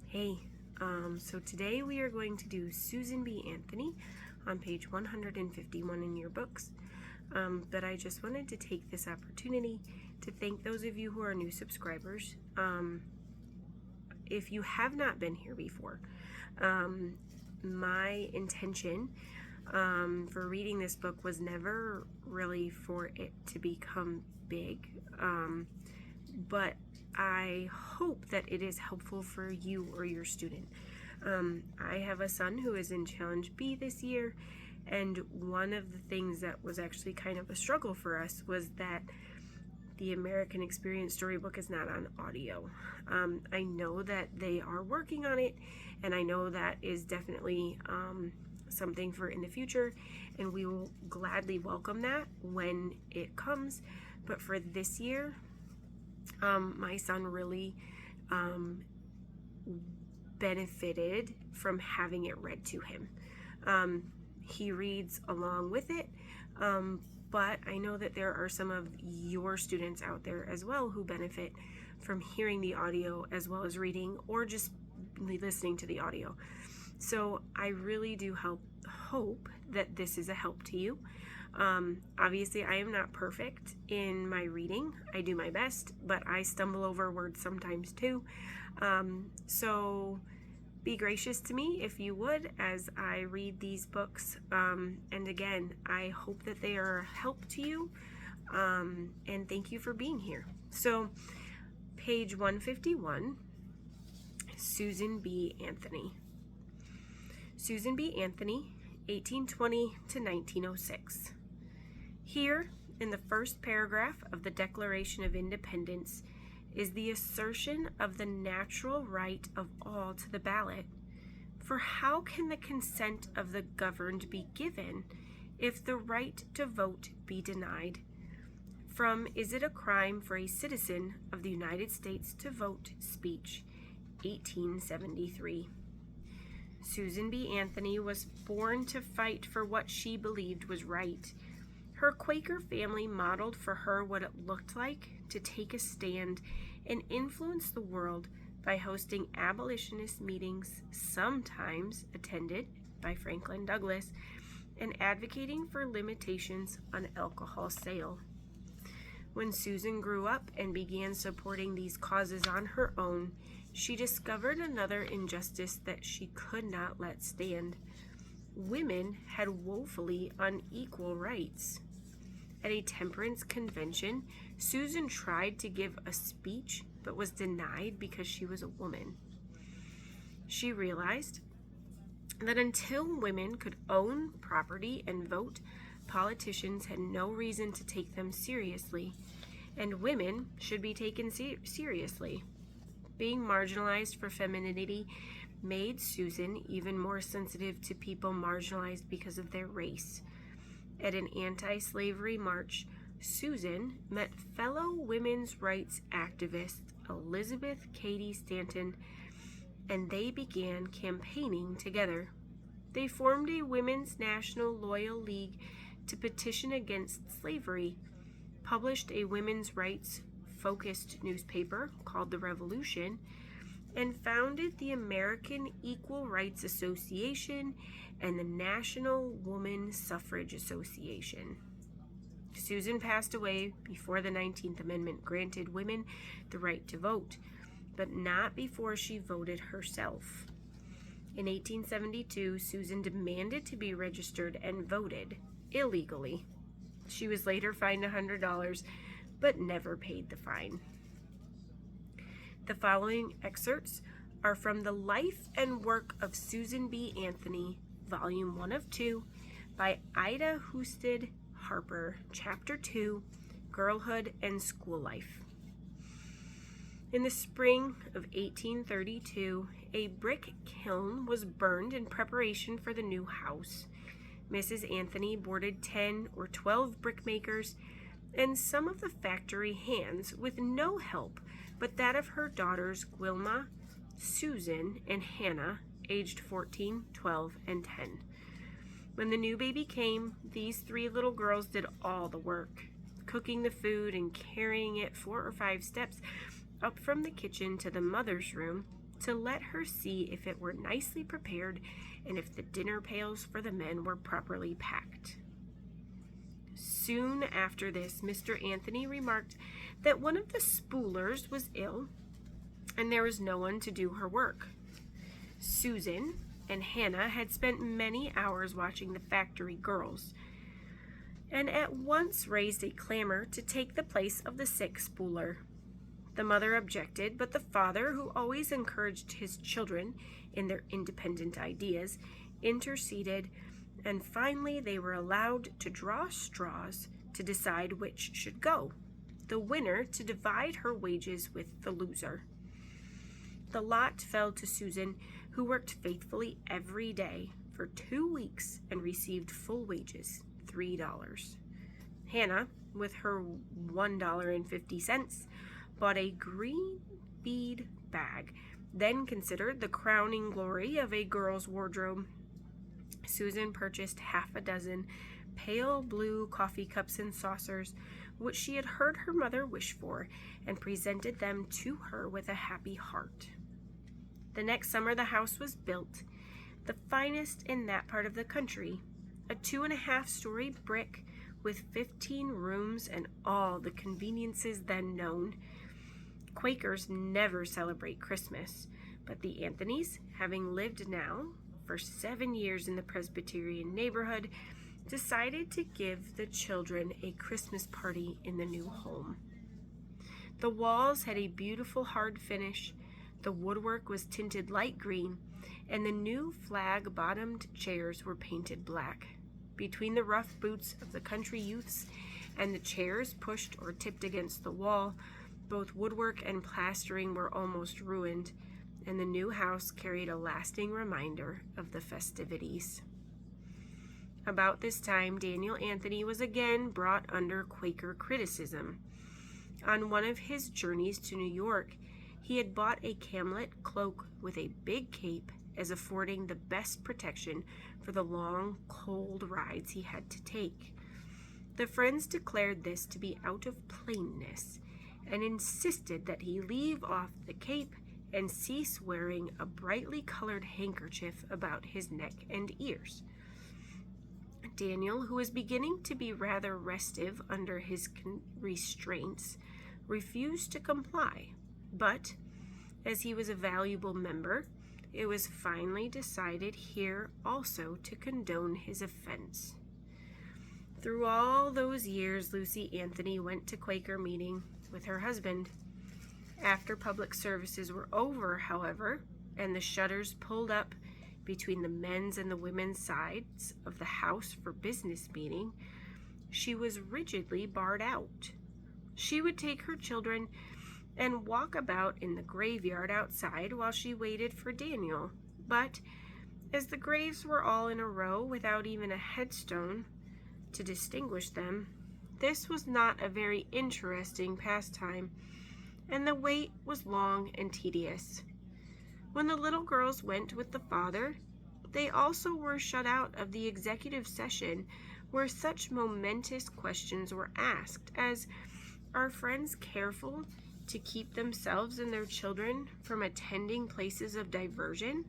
Hey, so today we are going to do Susan B. Anthony on page 151 in your books. But I just wanted to take this opportunity to thank those of you who are new subscribers. If you have not been here before, my intention for reading this book was never really for it to become big, but I hope that it is helpful for you or your student. I have a son who is in Challenge B this year, and one of the things that was actually kind of a struggle for us was that the American Experience Storybook is not on audio. I know that they are working on it, and I know that is definitely something for in the future, and we will gladly welcome that when it comes. But for this year, my son really benefited from having it read to him. He reads along with it, but I know that there are some of your students out there as well who benefit from hearing the audio as well as reading, or just listening to the audio. So I really do hope that this is a help to you. Obviously, I am not perfect in my reading. I do my best, but I stumble over words sometimes too. So be gracious to me if you would as I read these books. And again, I hope that they are a help to you. And thank you for being here. So page 151, Susan B. Anthony. Susan B. Anthony, 1820 to 1906. Here, in the first paragraph of the Declaration of Independence, is the assertion of the natural right of all to the ballot. For how can the consent of the governed be given if the right to vote be denied? From Is It a Crime for a Citizen of the United States to Vote speech, 1873. Susan B. Anthony was born to fight for what she believed was right. Her Quaker family modeled for her what it looked like to take a stand and influence the world by hosting abolitionist meetings, sometimes attended by Franklin Douglass, and advocating for limitations on alcohol sale. When Susan grew up and began supporting these causes on her own, she discovered another injustice that she could not let stand. Women had woefully unequal rights. At a temperance convention, Susan tried to give a speech but was denied because she was a woman. She realized that until women could own property and vote, politicians had no reason to take them seriously, and women should be taken seriously. Being marginalized for femininity made Susan even more sensitive to people marginalized because of their race. At an anti-slavery march, Susan met fellow women's rights activist Elizabeth Cady Stanton, and they began campaigning together. They formed a Women's National Loyal League to petition against slavery, published a women's rights focused newspaper called The Revolution, and founded the American Equal Rights Association and the National Woman Suffrage Association. Susan passed away before the 19th Amendment granted women the right to vote, but not before she voted herself. In 1872, Susan demanded to be registered and voted illegally. She was later fined $100, but never paid the fine. The following excerpts are from the Life and Work of Susan B. Anthony, Volume 1 of 2, by Ida Husted Harper, Chapter 2, Girlhood and School Life. In the spring of 1832, a brick kiln was burned in preparation for the new house. Mrs. Anthony boarded 10 or 12 brickmakers and some of the factory hands with no help but that of her daughters Gwilma, Susan, and Hannah, aged 14, 12, and 10. When the new baby came, these 3 little girls did all the work, cooking the food and carrying it 4 or 5 steps up from the kitchen to the mother's room to let her see if it were nicely prepared and if the dinner pails for the men were properly packed. Soon after this, Mr. Anthony remarked that one of the spoolers was ill and there was no one to do her work. Susan and Hannah had spent many hours watching the factory girls, and at once raised a clamor to take the place of the sick spooler. The mother objected, but the father, who always encouraged his children in their independent ideas, interceded, and finally they were allowed to draw straws to decide which should go, the winner to divide her wages with the loser. The lot fell to Susan, who worked faithfully every day for 2 weeks and received full wages, $3. Hannah, with her $1.50, bought a green bead bag, then considered the crowning glory of a girl's wardrobe. Susan purchased half a dozen pale blue coffee cups and saucers, which she had heard her mother wish for, and presented them to her with a happy heart. The next summer the house was built, the finest in that part of the country, a 2.5-story brick with 15 rooms and all the conveniences then known. Quakers never celebrate Christmas, but the Anthonys, having lived now for 7 years in the Presbyterian neighborhood, decided to give the children a Christmas party in the new home. The walls had a beautiful hard finish, the woodwork was tinted light green, and the new flag-bottomed chairs were painted black. Between the rough boots of the country youths and the chairs pushed or tipped against the wall, both woodwork and plastering were almost ruined, and the new house carried a lasting reminder of the festivities. About this time, Daniel Anthony was again brought under Quaker criticism. On one of his journeys to New York, he had bought a camlet cloak with a big cape as affording the best protection for the long, cold rides he had to take. The friends declared this to be out of plainness, and insisted that he leave off the cape and cease wearing a brightly colored handkerchief about his neck and ears. Daniel, who was beginning to be rather restive under his restraints, refused to comply, but as he was a valuable member, it was finally decided here also to condone his offense. Through all those years, Lucy Anthony went to Quaker meeting with her husband. After public services were over, however, and the shutters pulled up between the men's and the women's sides of the house for business meeting, she was rigidly barred out. She would take her children and walk about in the graveyard outside while she waited for Daniel, but as the graves were all in a row without even a headstone to distinguish them, this was not a very interesting pastime, and the wait was long and tedious. When the little girls went with the father, they also were shut out of the executive session where such momentous questions were asked as, are friends careful to keep themselves and their children from attending places of diversion?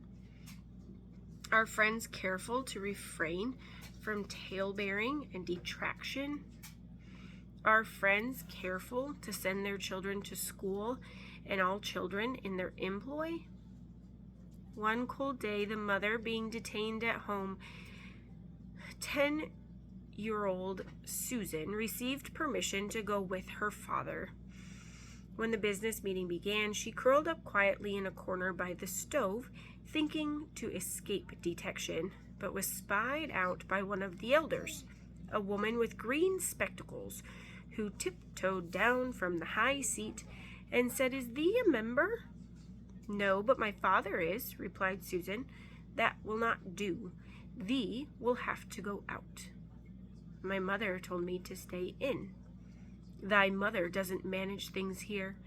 Are friends careful to refrain from tale-bearing and detraction? Are friends careful to send their children to school and all children in their employ? One cold day, the mother being detained at home, 10-year-old Susan received permission to go with her father. When the business meeting began, she curled up quietly in a corner by the stove, thinking to escape detection, but was spied out by one of the elders, a woman with green spectacles, who tiptoed down from the high seat and said, "Is thee a member?" "No, but my father is," replied Susan. "That will not do. Thee will have to go out." "My mother told me to stay in." "Thy mother doesn't manage things here,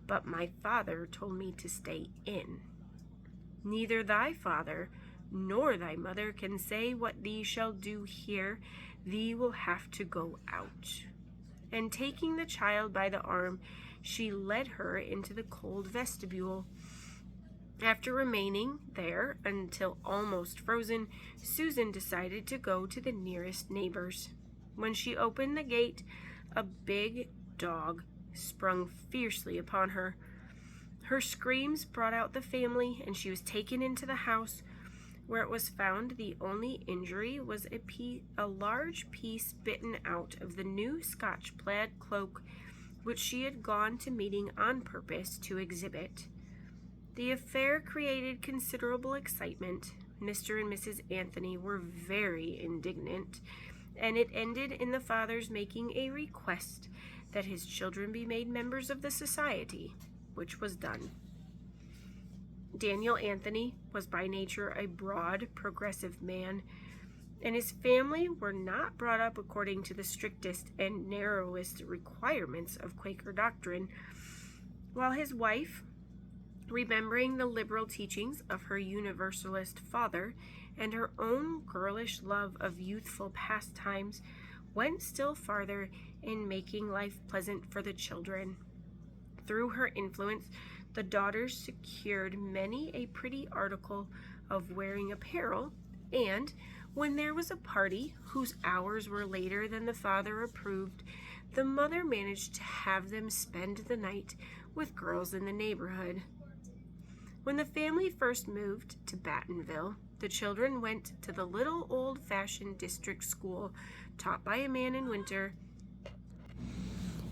but my father told me to stay in." "Neither thy father nor thy mother can say what thee shall do here. Thee will have to go out." And taking the child by the arm, she led her into the cold vestibule. After remaining there until almost frozen, Susan decided to go to the nearest neighbor's. When she opened the gate, a big dog sprung fiercely upon her. Her screams brought out the family, and she was taken into the house, where it was found the only injury was a large piece bitten out of the new Scotch plaid cloak which she had gone to meeting on purpose to exhibit. The affair created considerable excitement. Mr. and Mrs. Anthony were very indignant, and it ended in the father's making a request that his children be made members of the society, which was done. Daniel Anthony was by nature a broad, progressive man, and his family were not brought up according to the strictest and narrowest requirements of Quaker doctrine, while his wife, remembering the liberal teachings of her Universalist father and her own girlish love of youthful pastimes, went still farther in making life pleasant for the children. Through her influence, the daughters secured many a pretty article of wearing apparel, and when there was a party whose hours were later than the father approved, the mother managed to have them spend the night with girls in the neighborhood. When the family first moved to Battenville, the children went to the little old-fashioned district school taught by a man in winter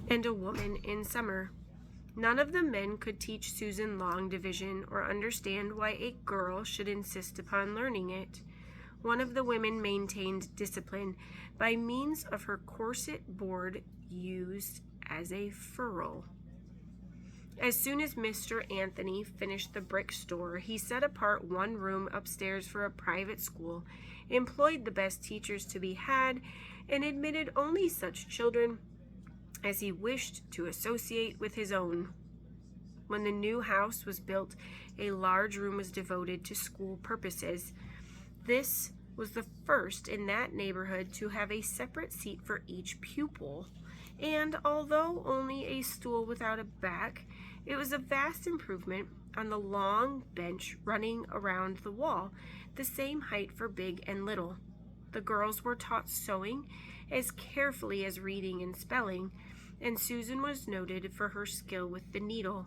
and a woman in summer. None of the men could teach Susan long division or understand why a girl should insist upon learning it. One of the women maintained discipline by means of her corset board used as a ferrule. As soon as Mr. Anthony finished the brick store, he set apart one room upstairs for a private school, employed the best teachers to be had, and admitted only such children as he wished to associate with his own. When the new house was built, a large room was devoted to school purposes. This was the first in that neighborhood to have a separate seat for each pupil, and although only a stool without a back, it was a vast improvement on the long bench running around the wall, the same height for big and little. The girls were taught sewing as carefully as reading and spelling, and Susan was noted for her skill with the needle.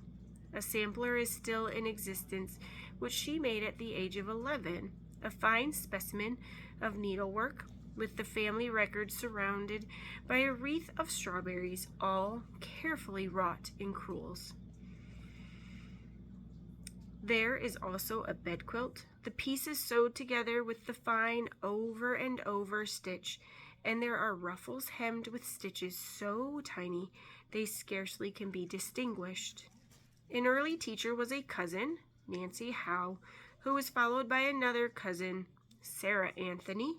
A sampler is still in existence, which she made at the age of 11, a fine specimen of needlework, with the family record surrounded by a wreath of strawberries, all carefully wrought in crewels. There is also a bedquilt, the pieces sewed together with the fine over and over stitch, and there are ruffles hemmed with stitches so tiny they scarcely can be distinguished. An early teacher was a cousin, Nancy Howe, who was followed by another cousin, Sarah Anthony,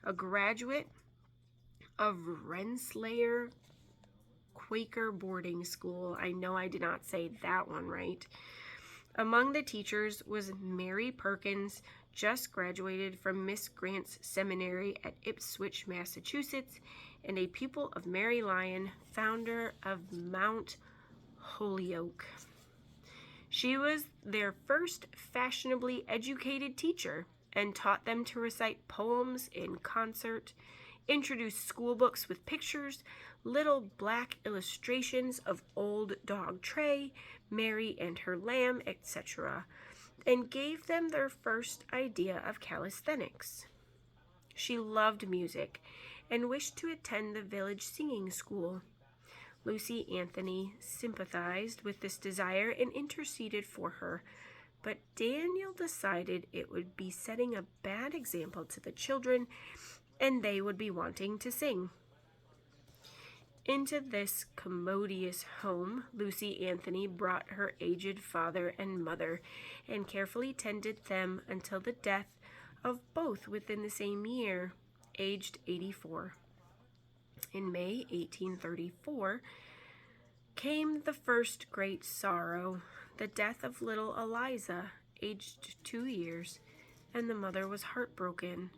a graduate of Rensselaer Quaker boarding school. I know I did not say that one right. Among the teachers was Mary Perkins, just graduated from Miss Grant's seminary at Ipswich, Massachusetts, and a pupil of Mary Lyon, founder of Mount Holyoke. She was their first fashionably educated teacher and taught them to recite poems in concert, introduced school books with pictures, little black illustrations of old dog Tray, Mary and her lamb, etc., and gave them their first idea of calisthenics. She loved music and wished to attend the village singing school. Lucy Anthony sympathized with this desire and interceded for her, but Daniel decided it would be setting a bad example to the children, and they would be wanting to sing. Into this commodious home, Lucy Anthony brought her aged father and mother, and carefully tended them until the death of both within the same year, aged 84. In May 1834 came the first great sorrow, the death of little Eliza, aged 2 years, and the mother was heartbroken.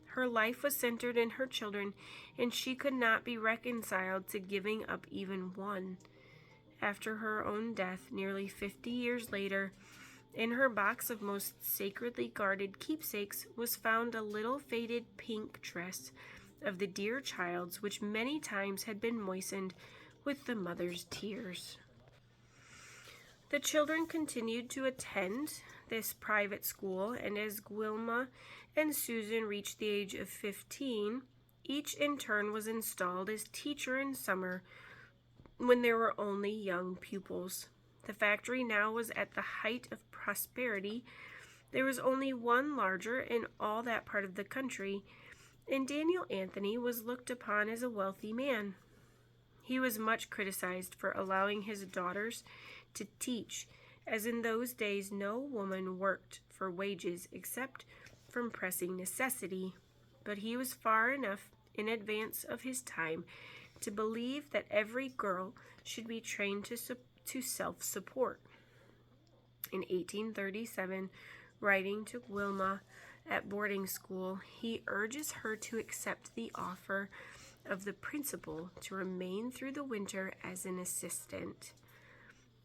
Her life was centered in her children, and she could not be reconciled to giving up even one. After her own death, nearly 50 years later, In her box of most sacredly guarded keepsakes was found a little faded pink dress of the dear child's, which many times had been moistened with the mother's tears. The children continued to attend this private school, and as Gwilma and Susan reached the age of 15, each in turn was installed as teacher in summer when there were only young pupils. The factory now was at the height of prosperity. There was only one larger in all that part of the country, and Daniel Anthony was looked upon as a wealthy man. He was much criticized for allowing his daughters to teach, as in those days no woman worked for wages except from pressing necessity, but he was far enough in advance of his time to believe that every girl should be trained to self-support. In 1837, writing to Wilma at boarding school, he urges her to accept the offer of the principal to remain through the winter as an assistant.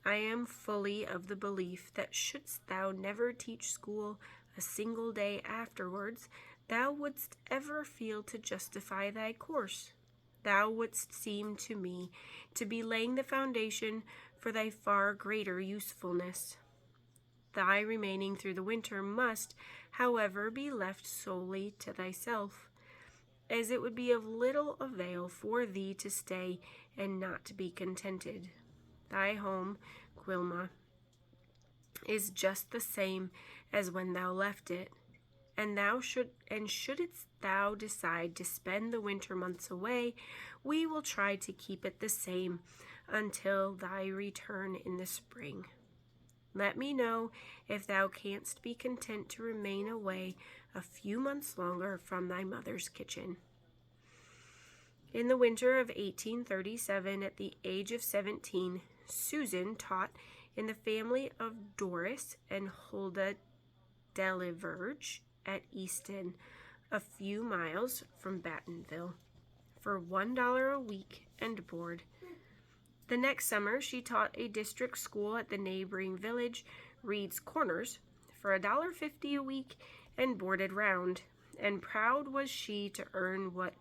I am fully of the belief that shouldst thou never teach school a single day afterwards, thou wouldst ever feel to justify thy course. Thou wouldst seem to me to be laying the foundation for thy far greater usefulness. Thy remaining through the winter must, however, be left solely to thyself, as it would be of little avail for thee to stay and not to be contented. Thy home, Gwilma, is just the same as when thou left it, and shouldst thou decide to spend the winter months away, we will try to keep it the same until thy return in the spring. Let me know if thou canst be content to remain away a few months longer from thy mother's kitchen. In the winter of 1837, at the age of 17, Susan taught in the family of Doris and Huldah Deliverge at Easton, a few miles from Battenville, for $1 a week and board. The next summer, she taught a district school at the neighboring village, Reed's Corners, for $1.50 a week and boarded round, and proud was she to earn what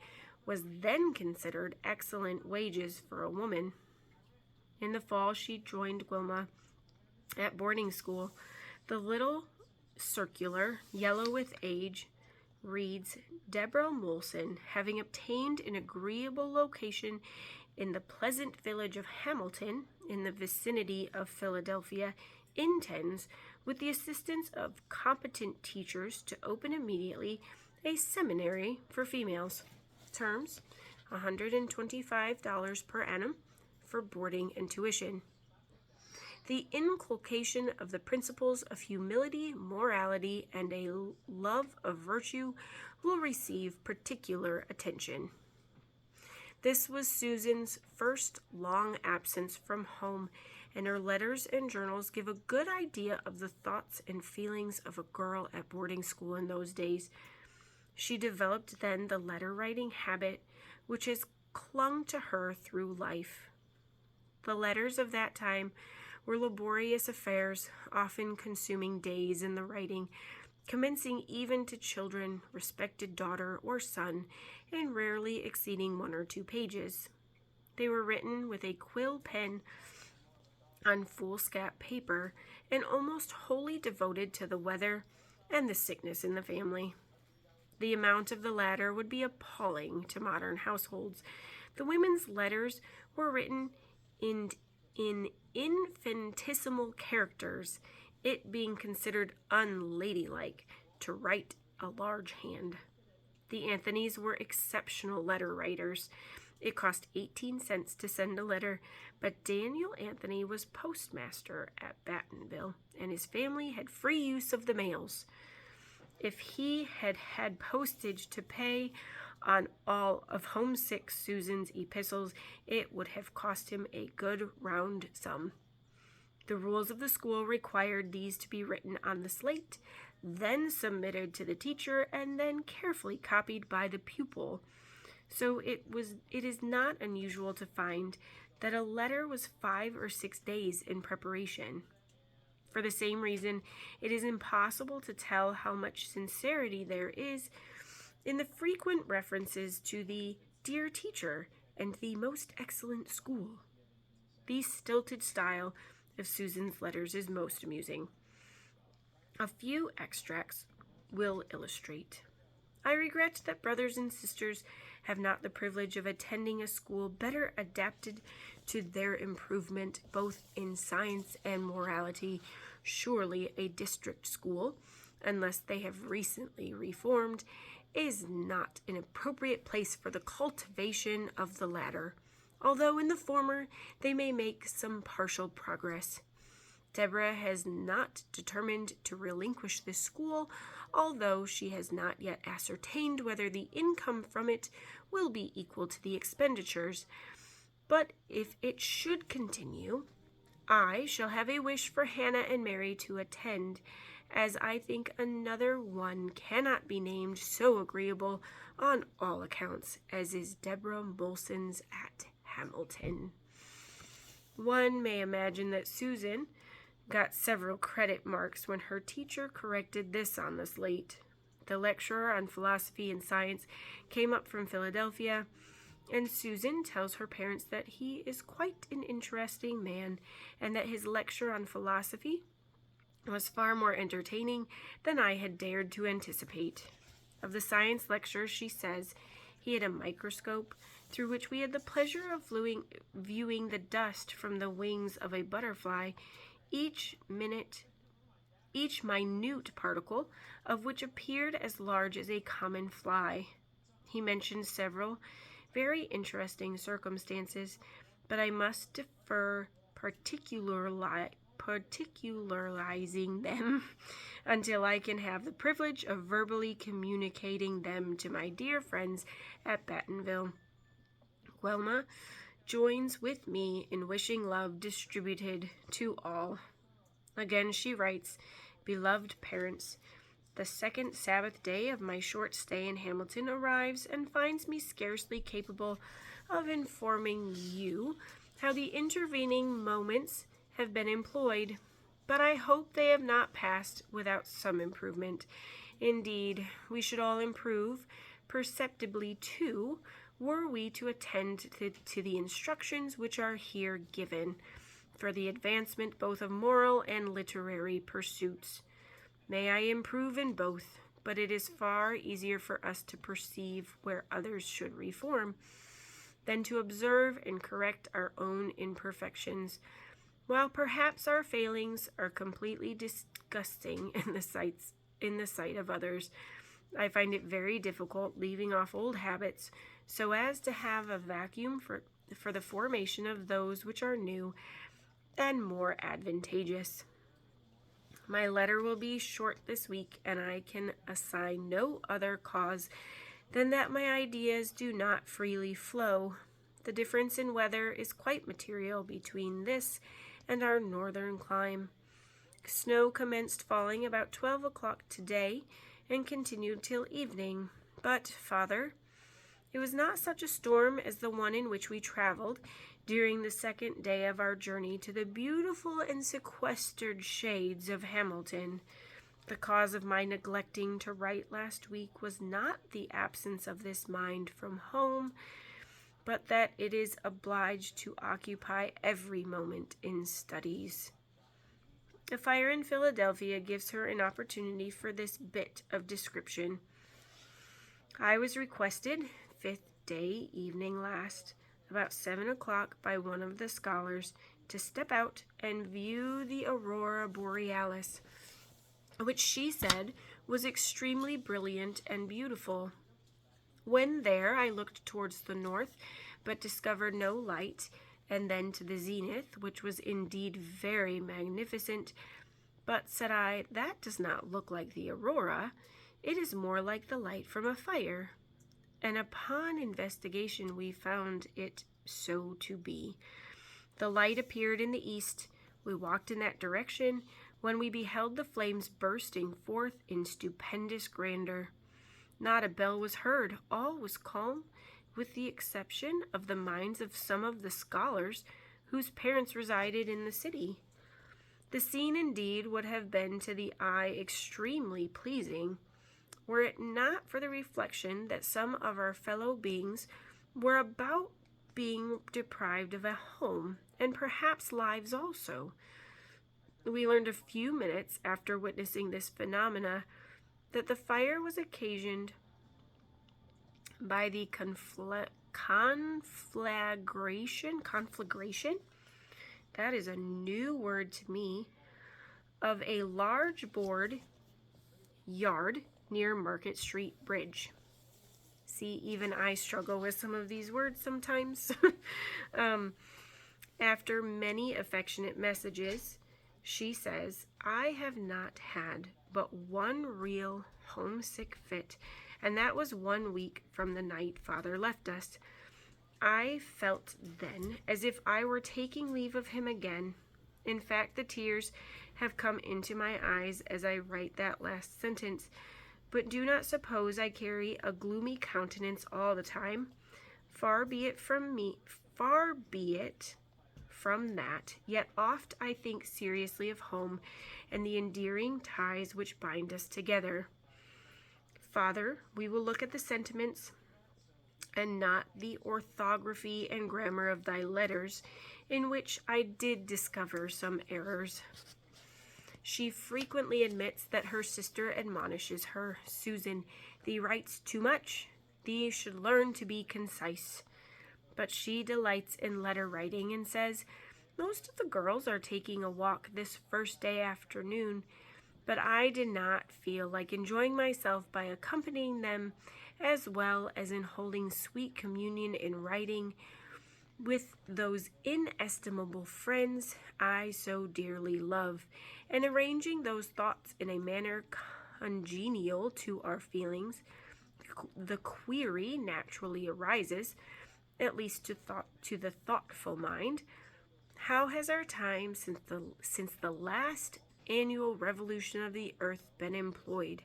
was then considered excellent wages for a woman. In the fall, she joined Wilma at boarding school. The little circular, yellow with age, reads, Deborah Molson, having obtained an agreeable location in the pleasant village of Hamilton, in the vicinity of Philadelphia, intends, with the assistance of competent teachers, to open immediately a seminary for females. Terms, $125 per annum for boarding and tuition. The inculcation of the principles of humility, morality, and a love of virtue will receive particular attention. This was Susan's first long absence from home, and her letters and journals give a good idea of the thoughts and feelings of a girl at boarding school in those days. She developed then the letter-writing habit, which has clung to her through life. The letters of that time were laborious affairs, often consuming days in the writing, commencing even to children, respected daughter or son, and rarely exceeding 1 or 2 pages. They were written with a quill pen on foolscap paper, and almost wholly devoted to the weather and the sickness in the family. The amount of the latter would be appalling to modern households. The women's letters were written in infinitesimal characters, it being considered unladylike to write a large hand. The Anthonys were exceptional letter writers. It cost 18 cents to send a letter, but Daniel Anthony was postmaster at Battenville, and his family had free use of the mails. If he had had postage to pay on all of homesick Susan's epistles, it would have cost him a good round sum. The rules of the school required these to be written on the slate, then submitted to the teacher, and then carefully copied by the pupil. So it is not unusual to find that a letter was 5 or 6 days in preparation. For the same reason, it is impossible to tell how much sincerity there is in the frequent references to the dear teacher and the most excellent school. The stilted style of Susan's letters is most amusing. A few extracts will illustrate. I regret that brothers and sisters have not the privilege of attending a school better adapted to their improvement, both in science and morality. Surely a district school, unless they have recently reformed, is not an appropriate place for the cultivation of the latter, although in the former they may make some partial progress. Deborah has not determined to relinquish this school, although she has not yet ascertained whether the income from it will be equal to the expenditures. But if it should continue, I shall have a wish for Hannah and Mary to attend, as I think another one cannot be named so agreeable on all accounts as is Deborah Molson's at Hamilton. One may imagine that Susan got several credit marks when her teacher corrected this on the slate. The lecturer on philosophy and science came up from Philadelphia, and Susan tells her parents that he is quite an interesting man and that his lecture on philosophy was far more entertaining than I had dared to anticipate. Of the science lecture, she says, he had a microscope through which we had the pleasure of viewing the dust from the wings of a butterfly, each minute particle of which appeared as large as a common fly. He mentioned several very interesting circumstances, but I must defer particularizing them until I can have the privilege of verbally communicating them to my dear friends at Battenville. Guelma joins with me in wishing love distributed to all. Again she writes, Beloved parents, the second Sabbath day of my short stay in Hamilton arrives and finds me scarcely capable of informing you how the intervening moments have been employed, but I hope they have not passed without some improvement. Indeed, we should all improve perceptibly too, were we to attend to the instructions which are here given, for the advancement both of moral and literary pursuits. May I improve in both, but it is far easier for us to perceive where others should reform than to observe and correct our own imperfections, while perhaps our failings are completely disgusting in the sight of others. I find it very difficult leaving off old habits so as to have a vacuum for the formation of those which are new and more advantageous. My letter will be short this week, and I can assign no other cause than that my ideas do not freely flow. The difference in weather is quite material between this and our northern clime. Snow commenced falling about 12 o'clock today and continued till evening. But, Father, it was not such a storm as the one in which we traveled during the second day of our journey to the beautiful and sequestered shades of Hamilton. The cause of my neglecting to write last week was not the absence of this mind from home, but that it is obliged to occupy every moment in studies. The fire in Philadelphia gives her an opportunity for this bit of description. I was requested, 5th day evening last, about 7 o'clock by one of the scholars, to step out and view the aurora borealis, which she said was extremely brilliant and beautiful. When there, I looked towards the north, but discovered no light, and then to the zenith, which was indeed very magnificent. But, said I, that does not look like the aurora. It is more like the light from a fire. And upon investigation we found it so to be. The light appeared in the east. We walked in that direction, when we beheld the flames bursting forth in stupendous grandeur. Not a bell was heard. All was calm, with the exception of the minds of some of the scholars whose parents resided in the city. The scene indeed would have been to the eye extremely pleasing, were it not for the reflection that some of our fellow beings were about being deprived of a home, and perhaps lives also. We learned a few minutes after witnessing this phenomena that the fire was occasioned by the conflagration, that is a new word to me, of a large board yard near Market Street Bridge. See, even I struggle with some of these words sometimes. After many affectionate messages, she says, I have not had but one real homesick fit, and that was 1 week from the night Father left us. I felt then as if I were taking leave of him again. In fact, the tears have come into my eyes as I write that last sentence. But do not suppose I carry a gloomy countenance all the time. Far be it from that, yet oft I think seriously of home and the endearing ties which bind us together. Father, we will look at the sentiments and not the orthography and grammar of thy letters, in which I did discover some errors. She frequently admits that her sister admonishes her, Susan, thee writes too much. Thee should learn to be concise. But she delights in letter writing and says, most of the girls are taking a walk this first day afternoon, but I did not feel like enjoying myself by accompanying them, as well as in holding sweet communion in writing with those inestimable friends I so dearly love, and arranging those thoughts in a manner congenial to our feelings. The query naturally arises, at least to the thoughtful mind, how has our time since the last annual revolution of the earth been employed?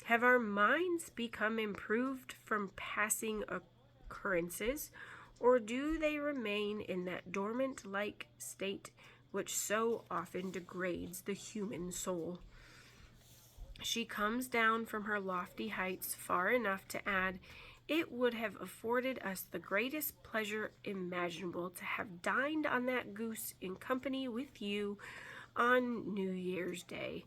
Have our minds become improved from passing occurrences, or do they remain in that dormant-like state which so often degrades the human soul? She comes down from her lofty heights far enough to add, it would have afforded us the greatest pleasure imaginable to have dined on that goose in company with you on New Year's Day.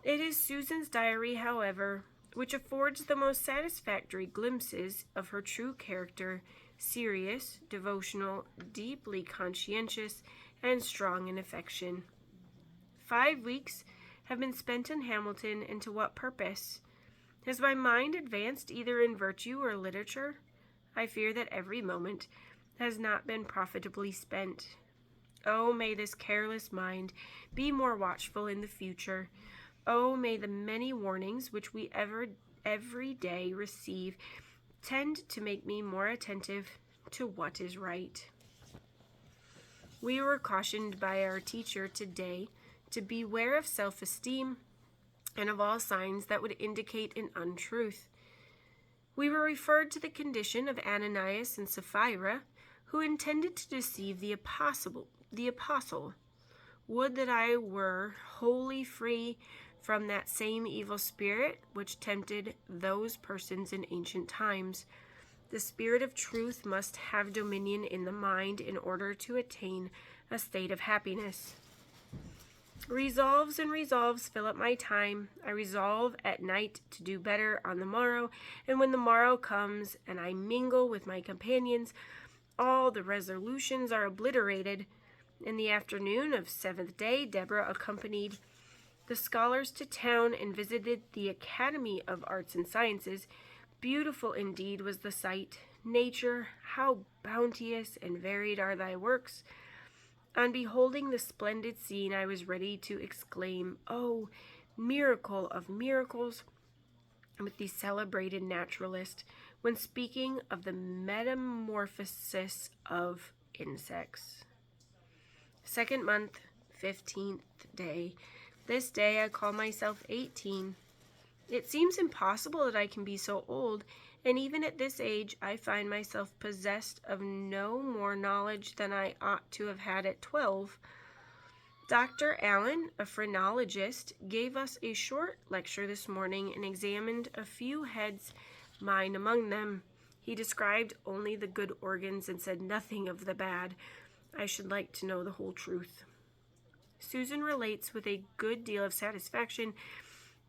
It is Susan's diary, however, which affords the most satisfactory glimpses of her true character, serious, devotional, deeply conscientious, and strong in affection. 5 weeks have been spent in Hamilton, and to what purpose? Has my mind advanced either in virtue or literature? I fear that every moment has not been profitably spent. Oh, may this careless mind be more watchful in the future. Oh, may the many warnings which we every day receive tend to make me more attentive to what is right. We were cautioned by our teacher today to beware of self-esteem and of all signs that would indicate an untruth. We were referred to the condition of Ananias and Sapphira, who intended to deceive the apostle. Would that I were wholly free from that same evil spirit which tempted those persons in ancient times. The spirit of truth must have dominion in the mind in order to attain a state of happiness. Resolves and resolves fill up my time. I resolve at night to do better on the morrow, and when the morrow comes and I mingle with my companions, all the resolutions are obliterated. In the afternoon of 7th day, Deborah accompanied the scholars to town and visited the Academy of Arts and Sciences. Beautiful indeed was the sight. Nature, how bounteous and varied are thy works! On beholding the splendid scene, I was ready to exclaim, "Oh, miracle of miracles!" with the celebrated naturalist when speaking of the metamorphosis of insects. 2nd month, 15th day. This day I call myself 18. It seems impossible that I can be so old, and even at this age I find myself possessed of no more knowledge than I ought to have had at 12. Dr. Allen, a phrenologist, gave us a short lecture this morning and examined a few heads, mine among them. He described only the good organs and said nothing of the bad. I should like to know the whole truth. Susan relates with a good deal of satisfaction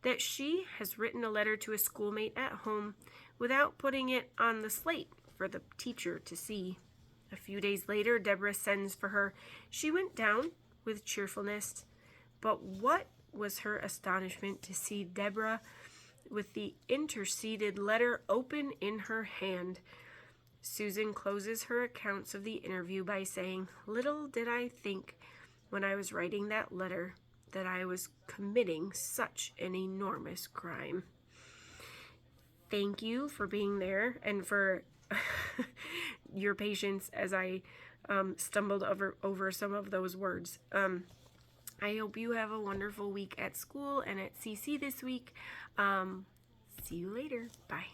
that she has written a letter to a schoolmate at home without putting it on the slate for the teacher to see. A few days later, Deborah sends for her. She went down with cheerfulness, but what was her astonishment to see Deborah with the interceded letter open in her hand. Susan closes her accounts of the interview by saying, "Little did I think when I was writing that letter that I was committing such an enormous crime." Thank you for being there and for your patience as I stumbled over some of those words. I hope you have a wonderful week at school and at CC this week. See you later. Bye.